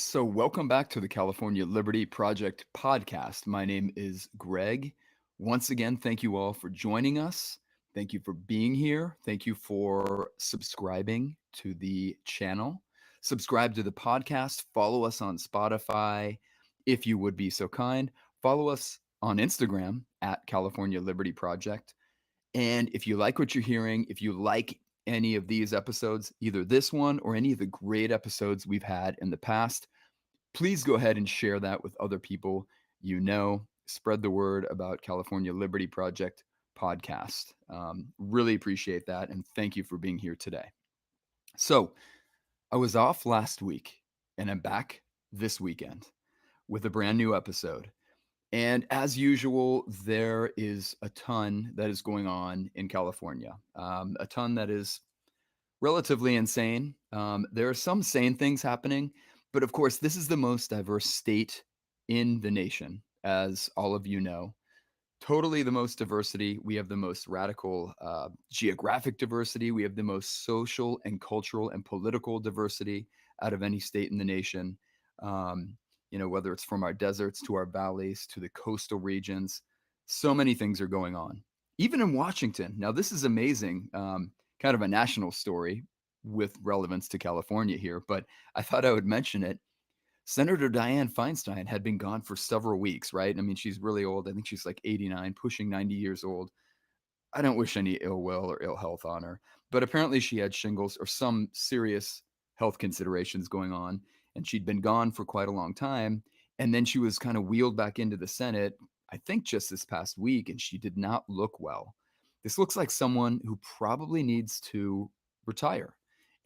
So, welcome back to the California Liberty Project podcast. My name is Greg. Once again, thank you all for joining us. Thank you for being here. Thank you for subscribing to the channel. Subscribe to the podcast. Follow us on Spotify if you would be so kind. Follow us on Instagram at California Liberty Project. And if you like what you're hearing, if you like any of these episodes, either this one or any of the great episodes we've had in the past, please go ahead and share that with other people you know. Spread the word about California Liberty Project podcast. Really appreciate that. And thank you for being here today. So, I was off last week and I'm back this weekend with a brand new episode. And as usual, there is a ton that is going on in California, a ton that is relatively insane. There are some sane things happening, but of course, this is the most diverse state in the nation, as all of you know. Totally the most diversity. We have the most radical geographic diversity. We have the most social and cultural and political diversity out of any state in the nation. Um, whether it's from our deserts to our valleys to the coastal regions, so many things are going on. Even in Washington. Now, this is amazing. Kind of a national story with relevance to California here, but I thought I would mention it. Senator Dianne Feinstein had been gone for several weeks, right? I mean, she's really old. I think she's like 89, pushing 90 years old. I don't wish any ill will or ill health on her, but apparently she had shingles or some serious health considerations going on, and she'd been gone for quite a long time. And then she was kind of wheeled back into the Senate, I think just this past week, and she did not look well. This looks like someone who probably needs to retire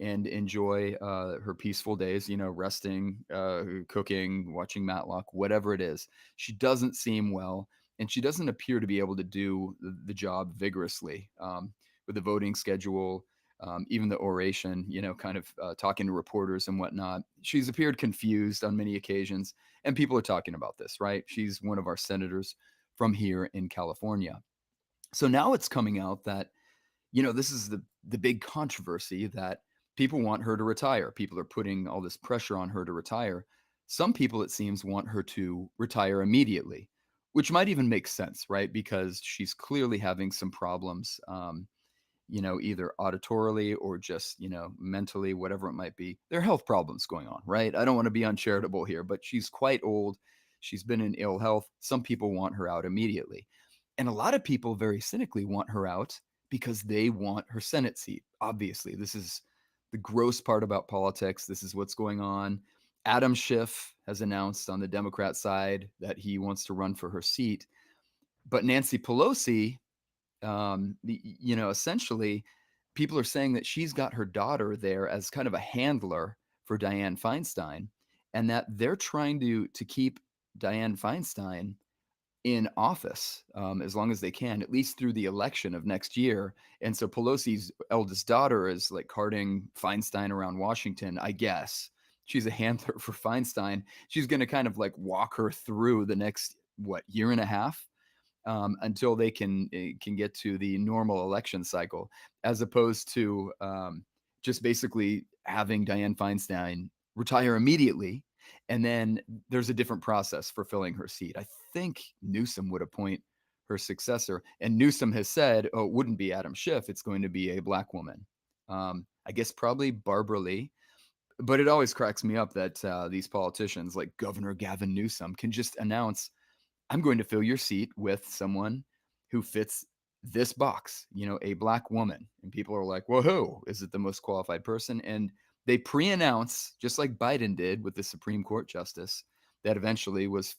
and enjoy her peaceful days, resting, cooking, watching Matlock, whatever it is. She doesn't seem well, and she doesn't appear to be able to do the job vigorously with the voting schedule, even the oration, kind of talking to reporters and whatnot. She's appeared confused on many occasions, and people are talking about this, right? She's one of our senators from here in California. So now it's coming out that this is the big controversy that people want her to retire. People are putting all this pressure on her to retire. Some people, it seems, want her to retire immediately, which might even make sense, right? Because she's clearly having some problems, either auditorily or just, mentally, whatever it might be. There are health problems going on, right? I don't want to be uncharitable here, but she's quite old. She's been in ill health. Some people want her out immediately. And a lot of people very cynically want her out because they want her Senate seat. Obviously, this is the gross part about politics. This is what's going on. Adam Schiff has announced on the Democrat side that he wants to run for her seat. But Nancy Pelosi, essentially, people are saying that she's got her daughter there as kind of a handler for Dianne Feinstein, and that they're trying to keep Dianne Feinstein in office as long as they can, at least through the election of next year. And so Pelosi's eldest daughter is like carting Feinstein around Washington, I guess. She's a handler for Feinstein. She's going to kind of like walk her through the next, year and a half until they can get to the normal election cycle, as opposed to just basically having Dianne Feinstein retire immediately, and then there's a different process for filling her seat. I think Newsom would appoint her successor, and Newsom has said, "Oh, it wouldn't be Adam Schiff; it's going to be a black woman." I guess probably Barbara Lee. But it always cracks me up that these politicians, like Governor Gavin Newsom, can just announce, I'm going to fill your seat with someone who fits this box, a black woman. And people are like, well, who? Is it the most qualified person? And they pre announce, just like Biden did with the Supreme Court justice that eventually was,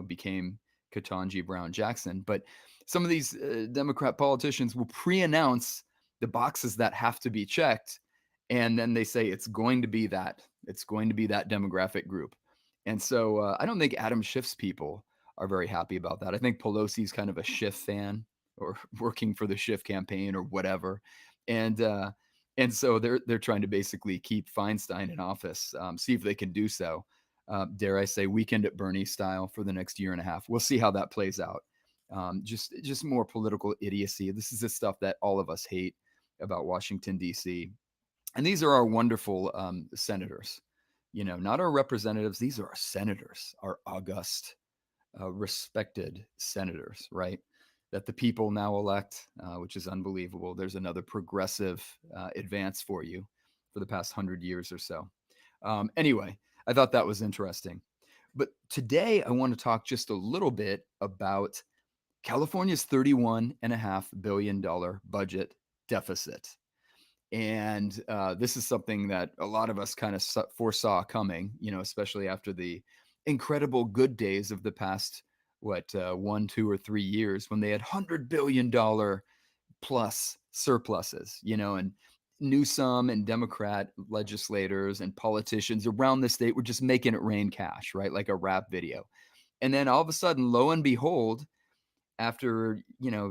became Ketanji Brown Jackson. But some of these Democrat politicians will pre announce the boxes that have to be checked. And then they say it's going to be that. It's going to be that demographic group. And so I don't think Adam Schiff's people are very happy about that. I think Pelosi's kind of a Schiff fan or working for the Schiff campaign or whatever. And so they're trying to basically keep Feinstein in office, see if they can do so. Dare I say, Weekend at Bernie style for the next year and a half. We'll see how that plays out. Just more political idiocy. This is the stuff that all of us hate about Washington, D.C. And these are our wonderful senators. Not our representatives. These are our senators, our august, respected senators, right? That the people now elect, which is unbelievable. There's another progressive advance for you for the past 100 years or so. Anyway, I thought that was interesting. But today I want to talk just a little bit about California's $31.5 billion budget deficit. And this is something that a lot of us kind of foresaw coming, especially after the incredible good days of the past, 1, 2, or 3 years when they had $100 billion plus surpluses, and Newsom and Democrat legislators and politicians around the state were just making it rain cash, right? Like a rap video. And then all of a sudden, lo and behold, after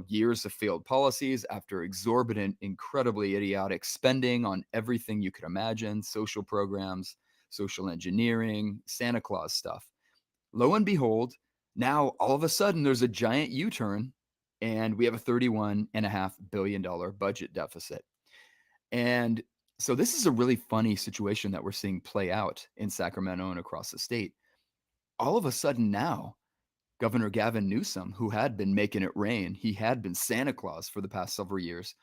years of failed policies, after exorbitant, incredibly idiotic spending on everything you could imagine, social programs, social engineering, Santa Claus stuff, lo and behold, now all of a sudden there's a giant U-turn and we have a $31.5 billion budget deficit. And so this is a really funny situation that we're seeing play out in Sacramento and across the state. All of a sudden now, Governor Gavin Newsom, who had been making it rain, he had been Santa Claus for the past several years.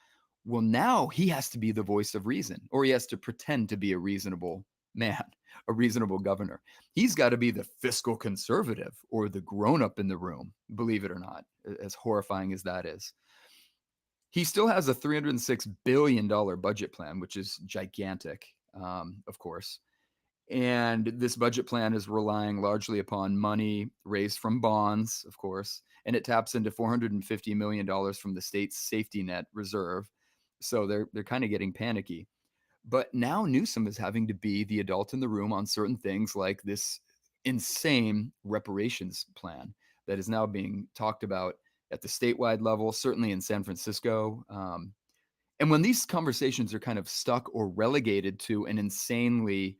Well, now he has to be the voice of reason, or he has to pretend to be a reasonable man, a reasonable governor. He's got to be the fiscal conservative or the grown up in the room, believe it or not, as horrifying as that is. He still has a $306 billion budget plan, which is gigantic, of course. And this budget plan is relying largely upon money raised from bonds, of course, and it taps into $450 million from the state's safety net reserve. So they're kind of getting panicky. But now Newsom is having to be the adult in the room on certain things like this insane reparations plan that is now being talked about at the statewide level, certainly in San Francisco. And when these conversations are kind of stuck or relegated to an insanely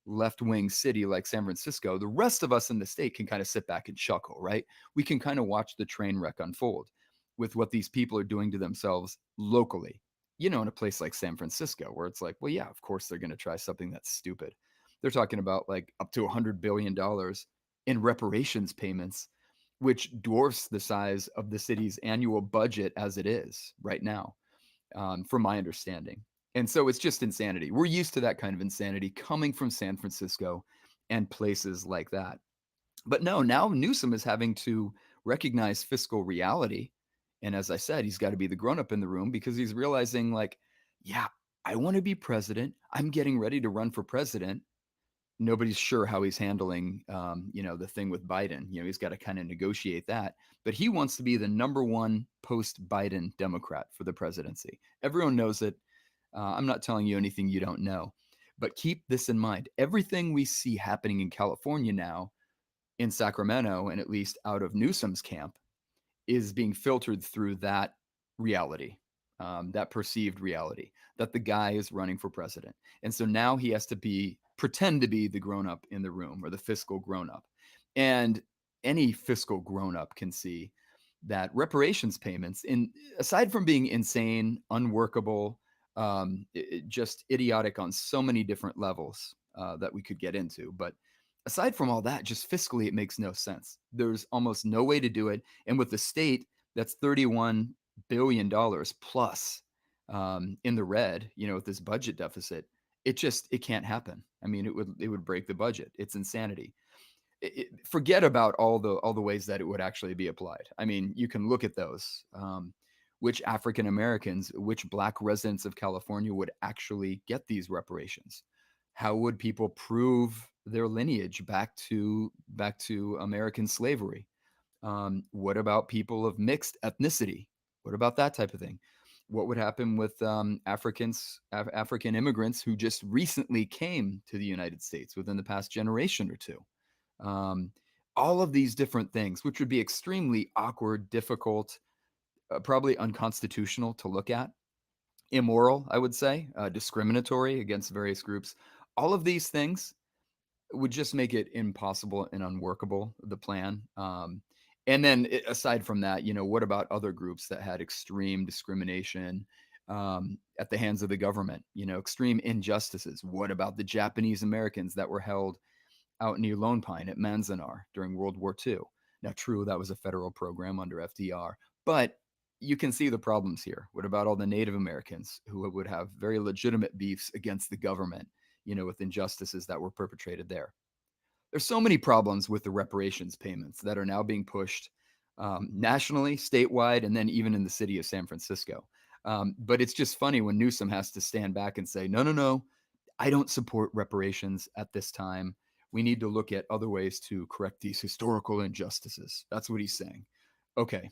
left-wing city like San Francisco, the rest of us in the state can kind of sit back and chuckle, right? We can kind of watch the train wreck unfold with what these people are doing to themselves locally, in a place like San Francisco, where it's like, well, yeah, of course they're going to try something that's stupid. They're talking about like up to $100 billion in reparations payments, which dwarfs the size of the city's annual budget as it is right now, from my understanding. And so it's just insanity. We're used to that kind of insanity coming from San Francisco and places like that. But no, now Newsom is having to recognize fiscal reality. And as I said, he's got to be the grown up in the room because he's realizing, like, yeah, I want to be president. I'm getting ready to run for president. Nobody's sure how he's handling, the thing with Biden. He's got to kind of negotiate that. But he wants to be the number one post-Biden Democrat for the presidency. Everyone knows it. I'm not telling you anything you don't know. But keep this in mind. Everything we see happening in California now, in Sacramento, and at least out of Newsom's camp, is being filtered through that reality, that perceived reality that the guy is running for president. And so now he has to pretend to be the grown up in the room or the fiscal grown up. And any fiscal grown up can see that reparations payments, aside from being insane, unworkable, just idiotic on so many different levels that we could get into. But aside from all that, just fiscally, it makes no sense. There's almost no way to do it. And with the state, that's $31 billion plus in the red, with this budget deficit. It can't happen. I mean, it would break the budget. It's insanity. Forget about all the ways that it would actually be applied. I mean, you can look at those. Which African Americans, which Black residents of California would actually get these reparations? How would people prove their lineage back to American slavery? What about people of mixed ethnicity? What about that type of thing? What would happen with African immigrants who just recently came to the United States within the past generation or two? Um, all of these different things, which would be extremely awkward, difficult, probably unconstitutional to look at, immoral, I would say, discriminatory against various groups. All of these things would just make it impossible and unworkable, the plan. And then aside from that, what about other groups that had extreme discrimination, at the hands of the government, extreme injustices. What about the Japanese Americans that were held out near Lone Pine at Manzanar during World War II? Now, true, that was a federal program under FDR, but you can see the problems here. What about all the Native Americans who would have very legitimate beefs against the government, with injustices that were perpetrated there? There's so many problems with the reparations payments that are now being pushed nationally, statewide, and then even in the city of San Francisco. But it's just funny when Newsom has to stand back and say, no, no, no, I don't support reparations at this time. We need to look at other ways to correct these historical injustices. That's what he's saying. Okay,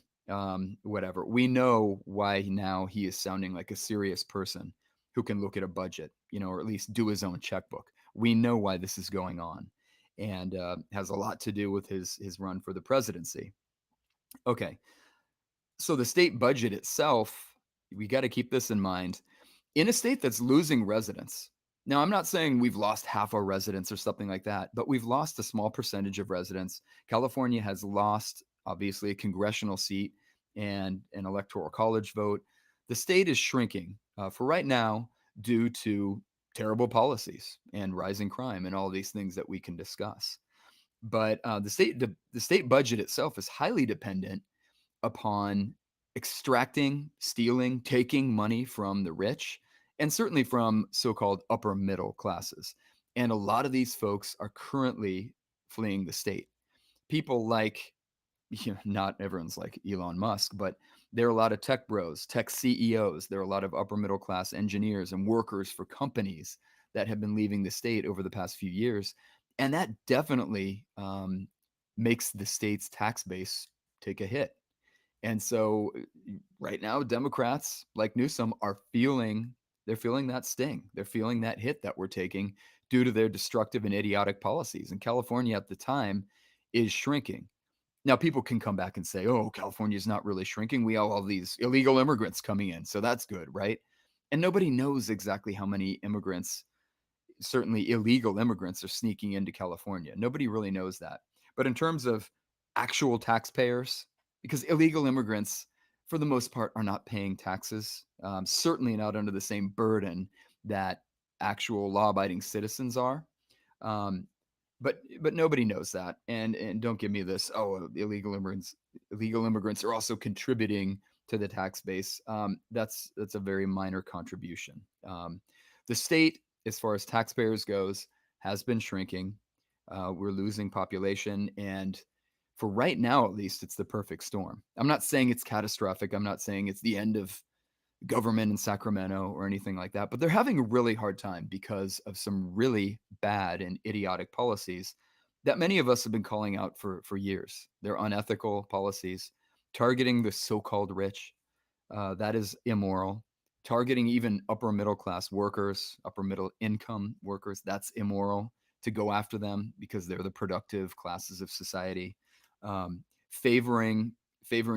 whatever. We know why now he is sounding like a serious person who can look at a budget, or at least do his own checkbook. We know why this is going on, and has a lot to do with his run for the presidency. Okay, so the state budget itself, we got to keep this in mind. In a state that's losing residents, now I'm not saying we've lost half our residents or something like that, but we've lost a small percentage of residents. California has lost, obviously, a congressional seat and an electoral college vote. The state is shrinking for right now due to terrible policies and rising crime and all these things that we can discuss. But the state budget itself is highly dependent upon extracting, stealing, taking money from the rich, and certainly from so-called upper middle classes. And a lot of these folks are currently fleeing the state. People like, not everyone's like Elon Musk, but there are a lot of tech bros, tech CEOs. There are a lot of upper middle class engineers and workers for companies that have been leaving the state over the past few years. And that definitely makes the state's tax base take a hit. And so right now, Democrats like Newsom are they're feeling that sting. They're feeling that hit that we're taking due to their destructive and idiotic policies. And California at the time is shrinking. Now, people can come back and say, oh, California is not really shrinking. We have all these illegal immigrants coming in. So that's good, right? And nobody knows exactly how many immigrants, certainly illegal immigrants, are sneaking into California. Nobody really knows that. But in terms of actual taxpayers, because illegal immigrants, for the most part, are not paying taxes, certainly not under the same burden that actual law-abiding citizens are. Um, but nobody knows that, and don't give me this. Oh, illegal immigrants are also contributing to the tax base. That's a very minor contribution. The state, as far as taxpayers goes, has been shrinking. We're losing population, and for right now, at least, it's the perfect storm. I'm not saying it's catastrophic. I'm not saying it's the end of government in Sacramento or anything like that, but they're having a really hard time because of some really bad and idiotic policies that many of us have been calling out for years. They're unethical policies, targeting the so-called rich. That is immoral. Targeting even upper middle class workers, upper middle income workers, that's immoral to go after them because they're the productive classes of society. Um, favoring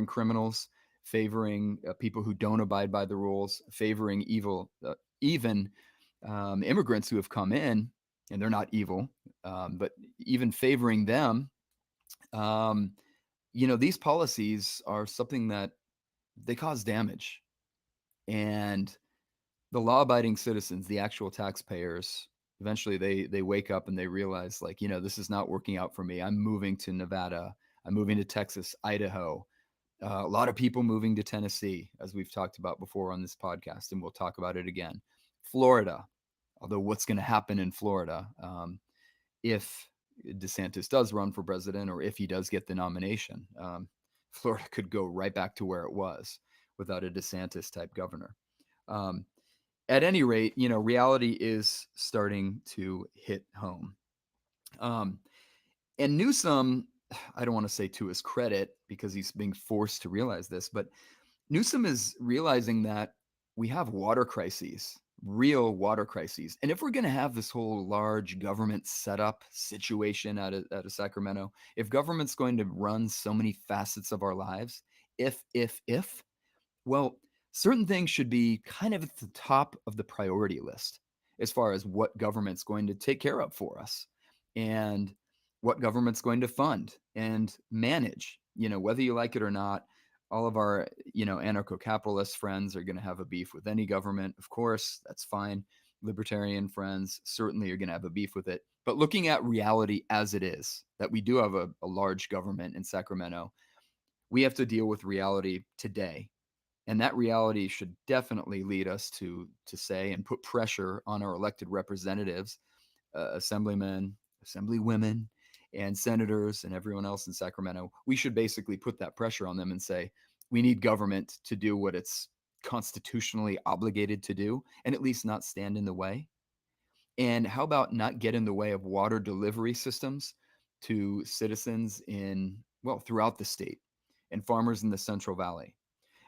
criminals, favoring people who don't abide by the rules, favoring even immigrants who have come in and they're not evil, but even favoring them. Um, these policies are something that they cause damage, and the law-abiding citizens, the actual taxpayers, eventually they wake up and they realize, like, this is not working out for me. I'm moving to Nevada. I'm moving to Texas, Idaho. A lot of people moving to Tennessee, as we've talked about before on this podcast, and we'll talk about it again. Florida, although what's going to happen in Florida if DeSantis does run for president, or if he does get the nomination, Florida could go right back to where it was without a DeSantis type governor. Um, at any rate, reality is starting to hit home. Um, and Newsom, I don't want to say to his credit because he's being forced to realize this, but Newsom is realizing that we have water crises, real water crises. And if we're going to have this whole large government setup situation out of Sacramento, if government's going to run so many facets of our lives, if, well, certain things should be kind of at the top of the priority list as far as what government's going to take care of for us and what government's going to fund and manage, whether you like it or not. All of our, anarcho-capitalist friends are going to have a beef with any government. Of course, that's fine. Libertarian friends certainly are going to have a beef with it. But looking at reality as it is, that we do have a large government in Sacramento, we have to deal with reality today. And that reality should definitely lead us to say and put pressure on our elected representatives, assemblymen, assemblywomen, and senators and everyone else in Sacramento. We should basically put that pressure on them and say, we need government to do what it's constitutionally obligated to do and at least not stand in the way. And how about not get in the way of water delivery systems to citizens throughout the state and farmers in the Central Valley?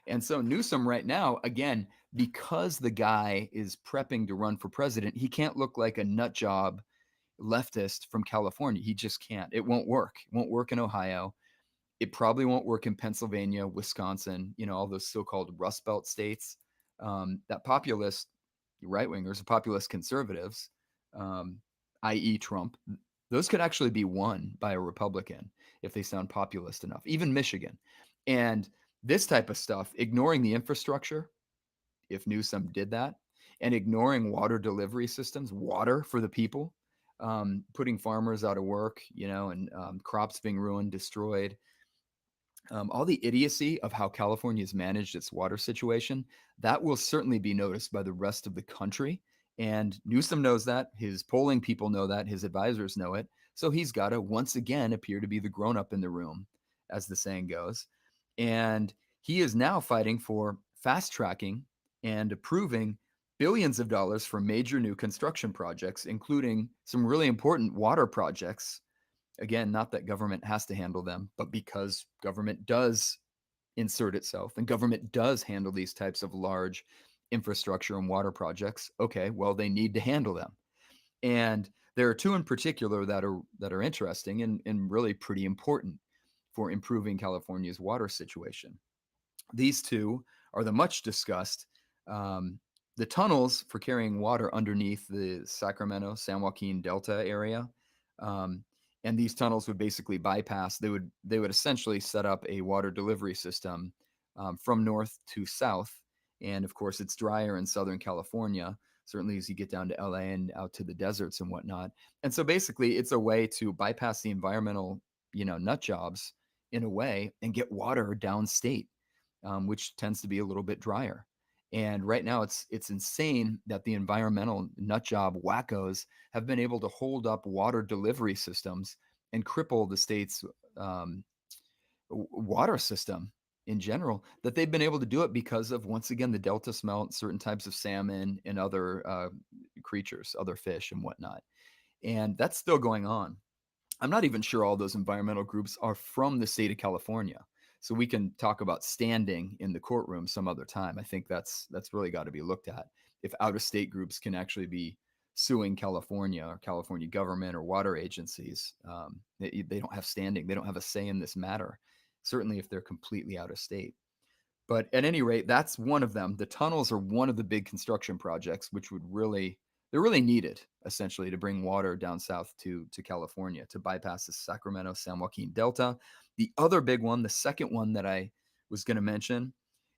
And so Newsom right now, again, because the guy is prepping to run for president, he can't look like a nut job leftist from California. He just can't. It won't work. It won't work in Ohio. It probably won't work in Pennsylvania, Wisconsin, all those so-called Rust Belt states. That populist right wingers, populist conservatives, um, i.e., Trump, those could actually be won by a Republican if they sound populist enough, even Michigan. And this type of stuff, ignoring the infrastructure, if Newsom did that, and ignoring water delivery systems, water for the people, putting farmers out of work, and crops being ruined, destroyed, all the idiocy of how California has managed its water situation, that will certainly be noticed by the rest of the country. And Newsom knows that. His polling people know that. His advisors know it. So he's got to once again appear to be the grown up in the room, as the saying goes. And he is now fighting for fast tracking and approving billions of dollars for major new construction projects, including some really important water projects. Again, not that government has to handle them, but because government does insert itself and government does handle these types of large infrastructure and water projects, okay, well, they need to handle them. And there are two in particular that are interesting and really pretty important for improving California's water situation. These two are the much discussed the tunnels for carrying water underneath the Sacramento San Joaquin Delta area. Um, and these tunnels would basically bypass. They would essentially set up a water delivery system from north to south. And of course, it's drier in Southern California, certainly as you get down to LA and out to the deserts and whatnot. And so basically, it's a way to bypass the environmental, nut jobs in a way and get water downstate, which tends to be a little bit drier. And right now, it's insane that the environmental nut job wackos have been able to hold up water delivery systems and cripple the state's um, water system in general. That they've been able to do it because of, once again, the delta smelt, certain types of salmon and other creatures, other fish and whatnot. And that's still going on. I'm not even sure all those environmental groups are from the state of California. So we can talk about standing in the courtroom some other time. I think that's really got to be looked at. If out of state groups can actually be suing California or California government or water agencies, they don't have standing. They don't have a say in this matter. Certainly, if they're completely out of state. But at any rate, that's one of them. The tunnels are one of the big construction projects, which they're really needed essentially to bring water down south to California to bypass the Sacramento San Joaquin Delta. The other big one, the second one that I was going to mention,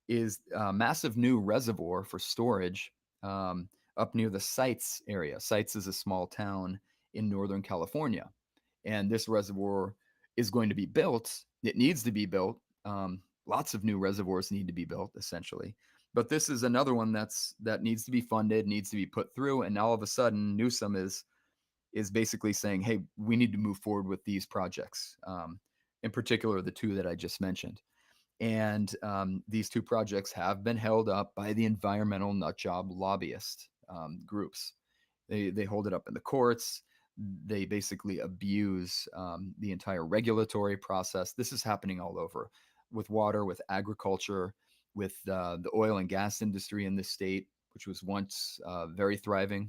is a massive new reservoir for storage up near the Sites area. Sites is a small town in Northern California, and this reservoir is going to be built. It needs to be built. Lots of new reservoirs need to be built, essentially. But this is another one that needs to be funded, needs to be put through, and all of a sudden, Newsom is basically saying, "Hey, we need to move forward with these projects." In particular, the two that I just mentioned. And these two projects have been held up by the environmental nutjob lobbyist groups. They hold it up in the courts. They basically abuse the entire regulatory process. This is happening all over with water, with agriculture, with the oil and gas industry in this state, which was once very thriving.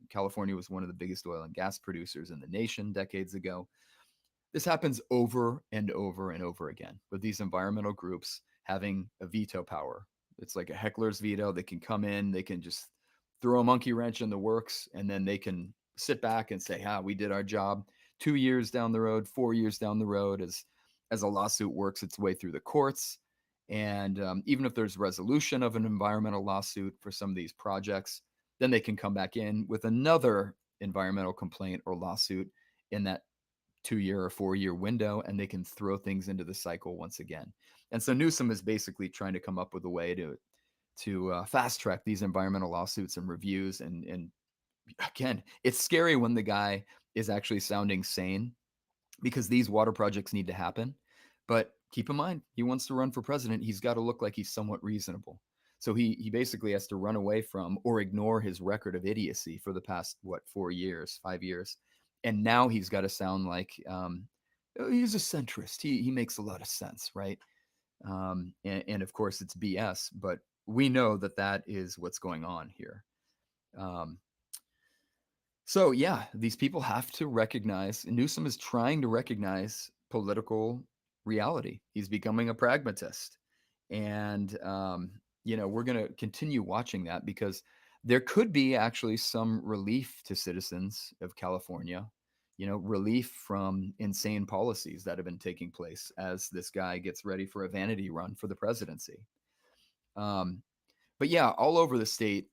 California was one of the biggest oil and gas producers in the nation decades ago. This happens over and over and over again with these environmental groups having a veto power. It's like a heckler's veto. They can come in, they can just throw a monkey wrench in the works, and then they can sit back and say, we did our job. 2 years down the road, 4 years down the road, as a lawsuit works its way through the courts, And even if there's resolution of an environmental lawsuit for some of these projects, then they can come back in with another environmental complaint or lawsuit in that 2 year or 4 year window, and they can throw things into the cycle once again. And so Newsom is basically trying to come up with a way to fast track these environmental lawsuits and reviews. And again, it's scary when the guy is actually sounding sane because these water projects need to happen. But keep in mind, he wants to run for president. He's got to look like he's somewhat reasonable. So he basically has to run away from or ignore his record of idiocy for the past, what, 4 years, 5 years. And now he's got to sound like he's a centrist. He makes a lot of sense, right? And of course, it's BS, but we know that that is what's going on here. Um, so yeah, these people have to recognize. Newsom is trying to recognize political reality. He's becoming a pragmatist, and we're going to continue watching that because there could be actually some relief to citizens of California. Relief from insane policies that have been taking place as this guy gets ready for a vanity run for the presidency. Um, but yeah, all over the state,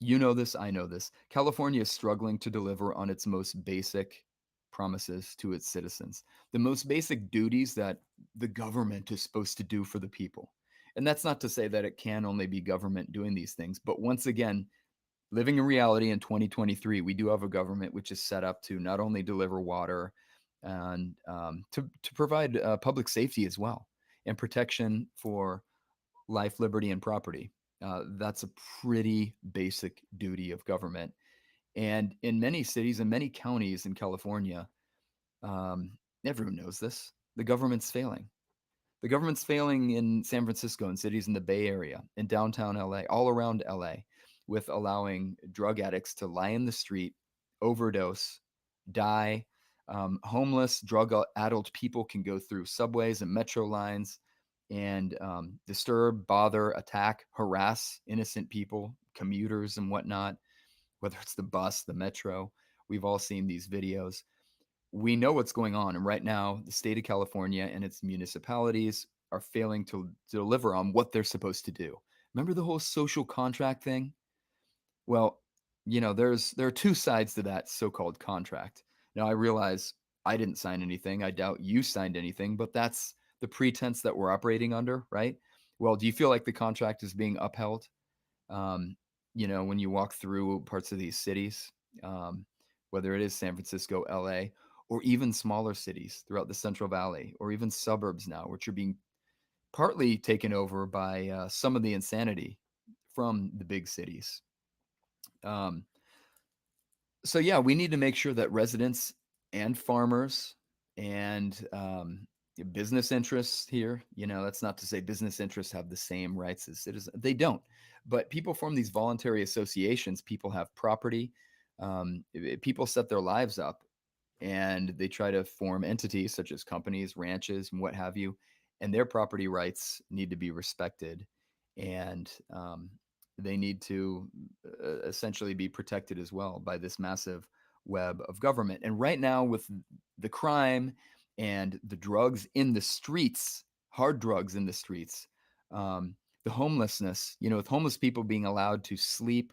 you know this, I know this. California is struggling to deliver on its most basic promises to its citizens, the most basic duties that the government is supposed to do for the people. And that's not to say that it can only be government doing these things, but once again, living in reality in 2023, we do have a government which is set up to not only deliver water and to provide public safety as well and protection for life, liberty, and property. That's a pretty basic duty of government. And in many cities and many counties in California, um, everyone knows this. The government's failing. The government's failing in San Francisco and cities in the Bay Area, in downtown LA, all around LA, with allowing drug addicts to lie in the street, overdose, die. Homeless, drug-addled people can go through subways and metro lines and disturb, bother, attack, harass innocent people, commuters, and whatnot, whether it's the bus, the metro. We've all seen these videos. We know what's going on. And right now, the state of California and its municipalities are failing to deliver on what they're supposed to do. Remember the whole social contract thing? Well, there are two sides to that so-called contract. Now, I realize I didn't sign anything. I doubt you signed anything, but that's the pretense that we're operating under, right? Well, do you feel like the contract is being upheld? Um, when you walk through parts of these cities, um, whether it is San Francisco, LA, or even smaller cities throughout the Central Valley, or even suburbs now, which are being partly taken over by some of the insanity from the big cities. Um, so yeah, we need to make sure that residents and farmers and business interests here, that's not to say business interests have the same rights as citizens. They don't. But people form these voluntary associations. People have property. People set their lives up and they try to form entities such as companies, ranches, and what have you. And their property rights need to be respected. And they need to essentially be protected as well by this massive web of government. And right now, with the crime and the drugs in the streets, hard drugs in the streets, the homelessness, with homeless people being allowed to sleep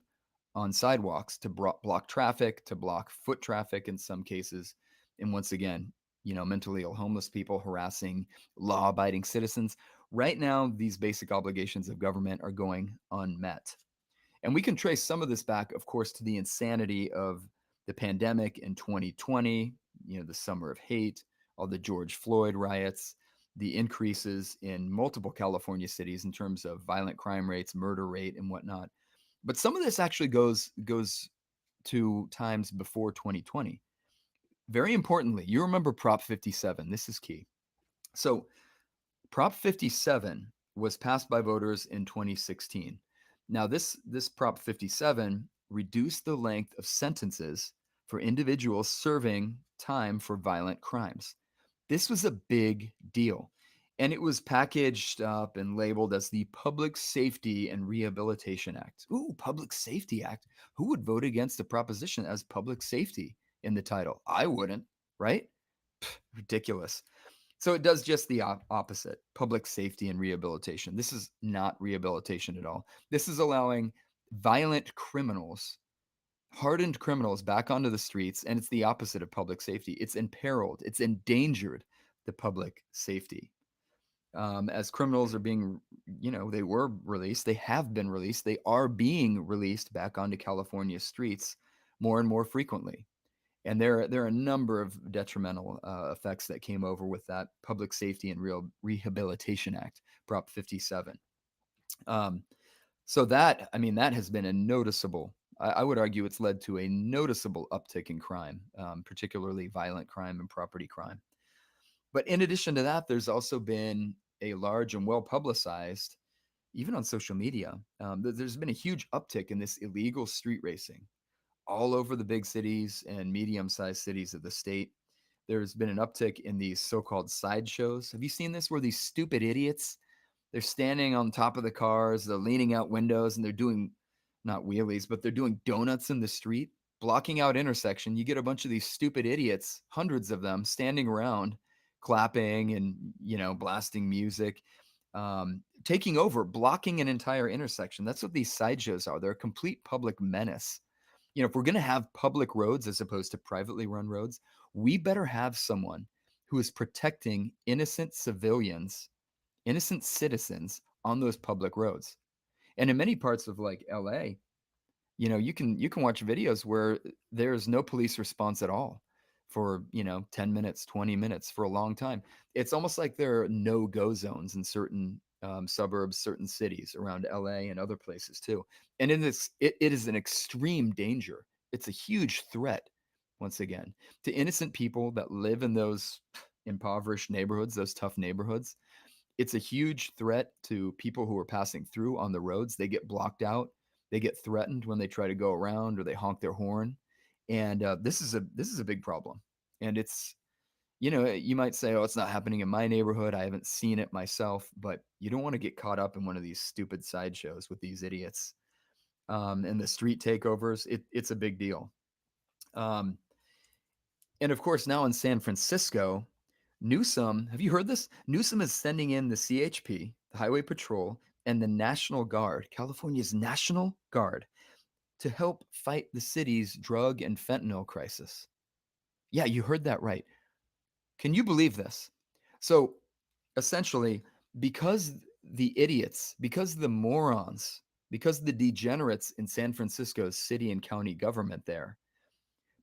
on sidewalks to block traffic, to block foot traffic in some cases. And once again, mentally ill homeless people harassing law abiding citizens. Right now, these basic obligations of government are going unmet. And we can trace some of this back, of course, to the insanity of the pandemic in 2020, the summer of hate, all the George Floyd riots, the increases in multiple California cities in terms of violent crime rates, murder rate, and whatnot. But some of this actually goes to times before 2020. Very importantly, you remember Prop 57. This is key. So Prop 57 was passed by voters in 2016. Now, this Prop 57 reduced the length of sentences for individuals serving time for violent crimes. This was a big deal. And it was packaged up and labeled as the Public Safety and Rehabilitation Act. Ooh, Public Safety Act. Who would vote against a proposition as public safety in the title? I wouldn't, right? Pff, ridiculous. So it does just the opposite: public safety and rehabilitation. This is not rehabilitation at all. This is allowing violent criminals, hardened criminals back onto the streets, and it's the opposite of public safety. It's imperiled, it's endangered the public safety. As criminals are being, they were released, they have been released, they are being released back onto California streets more and more frequently. And there are a number of detrimental effects that came over with that Public Safety and Rehabilitation Act, Prop 57. Um, so that, I mean, that has been a noticeable, I would argue it's led to a noticeable uptick in crime, particularly violent crime and property crime. But in addition to that, there's also been a large and well publicized, even on social media, there's been a huge uptick in this illegal street racing all over the big cities and medium-sized cities of the state. There's been an uptick in these so-called sideshows. Have you seen this, where these stupid idiots, they're standing on top of the cars, they're leaning out windows, and they're doing, not wheelies, but they're doing donuts in the street, blocking out intersection. You get a bunch of these stupid idiots, hundreds of them, standing around, clapping and, blasting music, taking over, blocking an entire intersection. That's what these sideshows are. They're a complete public menace. If we're going to have public roads as opposed to privately run roads, we better have someone who is protecting innocent civilians, innocent citizens on those public roads. And in many parts of like LA, you can watch videos where there's no police response at all for 10 minutes, 20 minutes, for a long time. It's almost like there are no-go zones in certain suburbs, certain cities around LA and other places too. And it is an extreme danger. It's a huge threat, once again, to innocent people that live in those impoverished neighborhoods, those tough neighborhoods. It's a huge threat to people who are passing through on the roads. They get blocked out. They get threatened when they try to go around, or they honk their horn. And this is a big problem. And it's, you might say, oh, it's not happening in my neighborhood, I haven't seen it myself, but you don't want to get caught up in one of these stupid sideshows with these idiots. And the street takeovers, it's a big deal. Um, and of course, now in San Francisco, Newsom, have you heard this? Newsom is sending in the CHP, the Highway Patrol, and the National Guard, California's National Guard, to help fight the city's drug and fentanyl crisis. Yeah, you heard that right. Can you believe this? So essentially, because the idiots, because the morons, because the degenerates in San Francisco's city and county government there,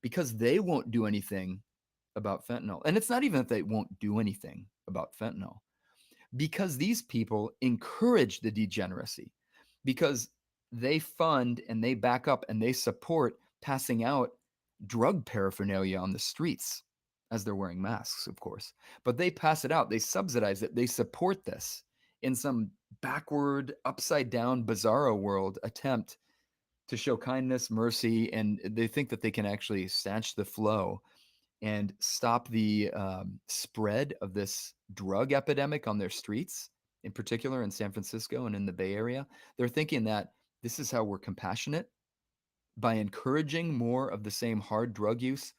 because they won't do anything about fentanyl. And it's not even that they won't do anything about fentanyl, because these people encourage the degeneracy, because they fund and they back up and they support passing out drug paraphernalia on the streets, as they're wearing masks, of course. But they pass it out, they subsidize it, they support this in some backward, upside down, bizarro world attempt to show kindness, mercy, and they think that they can actually stanch the flow and stop the spread of this drug epidemic on their streets, in particular in San Francisco and in the Bay Area. They're thinking that this is how we're compassionate, by encouraging more of the same hard drug use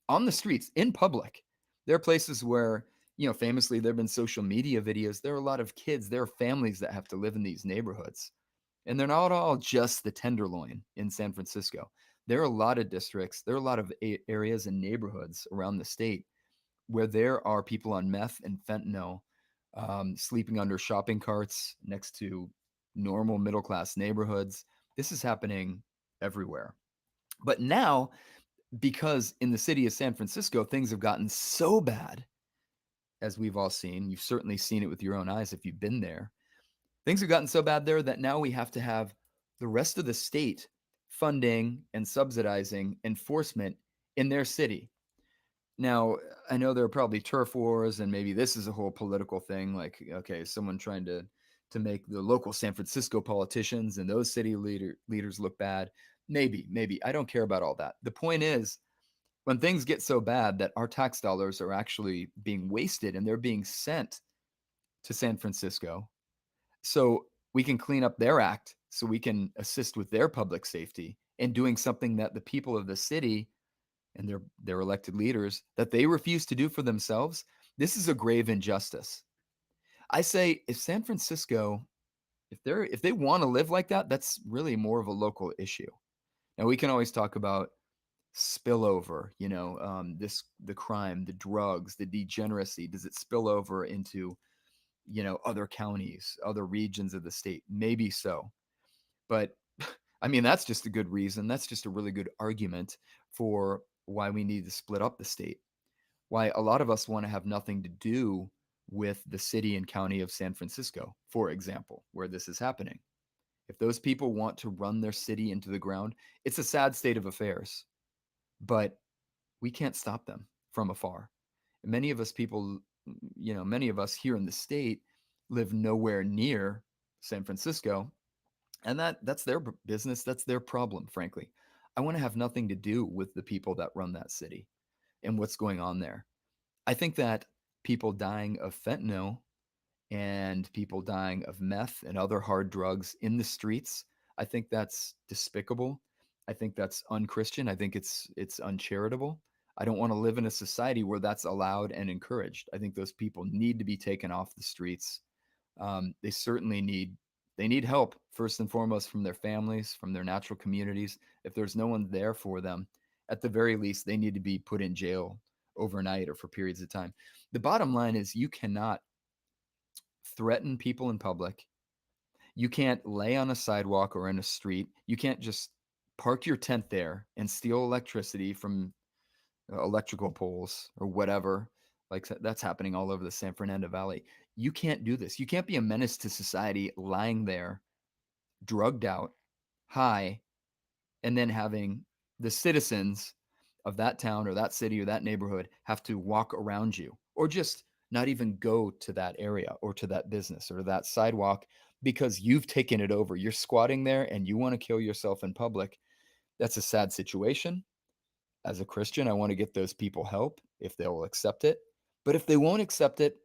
on the streets in public. There are places where, famously, there have been social media videos. There are a lot of kids, there are families that have to live in these neighborhoods. And they're not all just the Tenderloin in San Francisco. There are a lot of districts, there are a lot of areas and neighborhoods around the state where there are people on meth and fentanyl, sleeping under shopping carts next to normal middle class neighborhoods. This is happening everywhere. But now, because in the city of San Francisco, things have gotten so bad, as we've all seen, you've certainly seen it with your own eyes if you've been there. Things have gotten so bad there that now we have to have the rest of the state funding and subsidizing enforcement in their city. Now, I know there are probably turf wars, and maybe this is a whole political thing. Like, okay, someone trying to make the local San Francisco politicians and those city leaders look bad. Maybe. I don't care about all that. The point is, when things get so bad that our tax dollars are actually being wasted and they're being sent to San Francisco, so we can clean up their act, so we can assist with their public safety and doing something that the people of the city and their elected leaders, that they refuse to do for themselves. This is a grave injustice. I say if San Francisco, if they want to live like that, that's really more of a local issue. Now we can always talk about spillover, the crime, the drugs, the degeneracy. Does it spill over into, other counties, other regions of the state? Maybe so. But I mean, that's just a good reason. That's just a really good argument for why we need to split up the state. Why a lot of us want to have nothing to do with the city and county of San Francisco, for example, where this is happening. If those people want to run their city into the ground, it's a sad state of affairs, but we can't stop them from afar. Many of us people, many of us here in the state live nowhere near San Francisco, and that's their business, that's their problem, frankly. I want to have nothing to do with the people that run that city and what's going on there. I think that people dying of fentanyl and people dying of meth and other hard drugs in the streets, I think that's despicable. I think that's unchristian. I think it's uncharitable. I don't want to live in a society where that's allowed and encouraged. I think those people need to be taken off the streets. They certainly need help first and foremost from their families, from their natural communities. If there's no one there for them, at the very least, they need to be put in jail overnight or for periods of time. The bottom line is you cannot threaten people in public. You can't lay on a sidewalk or in a street. You can't just park your tent there and steal electricity from electrical poles or whatever. Like that's happening all over the San Fernando Valley. You can't do this. You can't be a menace to society lying there, drugged out, high, and then having the citizens of that town or that city or that neighborhood have to walk around you or just not even go to that area or to that business or that sidewalk because you've taken it over. You're squatting there and you want to kill yourself in public. That's a sad situation. As a Christian, I want to get those people help if they will accept it. But if they won't accept it,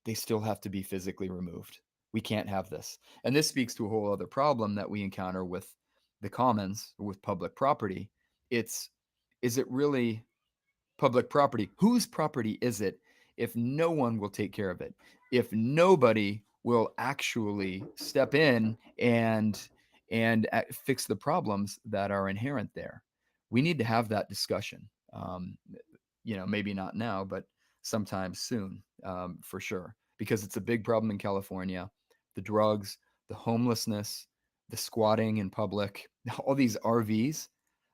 they still have to be physically removed. We can't have this. And this speaks to a whole other problem that we encounter with the commons, with public property. It's is it really public property? Whose property is it if no one will take care of it? If nobody will actually step in and fix the problems that are inherent there? We need to have that discussion. Maybe not now, but sometime soon, for sure, because it's a big problem in California. The drugs, the homelessness, the squatting in public, all these RVs,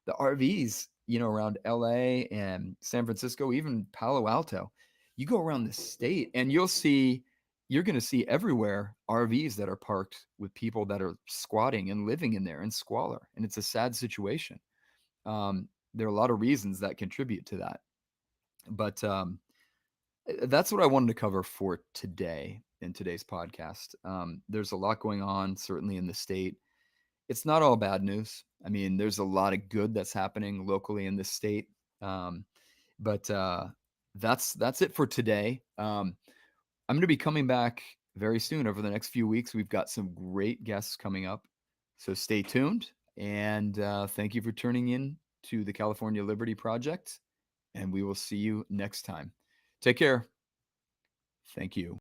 the RVs, around LA and San Francisco, even Palo Alto. You go around the state and you're going to see everywhere RVs that are parked with people that are squatting and living in there in squalor. And it's a sad situation. There are a lot of reasons that contribute to that. But that's what I wanted to cover for today in today's podcast. There's a lot going on, certainly in the state. It's not all bad news. I mean, there's a lot of good that's happening locally in this state. Um, but that's it for today. I'm going to be coming back very soon over the next few weeks. We've got some great guests coming up, so stay tuned. And thank you for tuning in to the California Liberty Project. And we will see you next time. Take care. Thank you.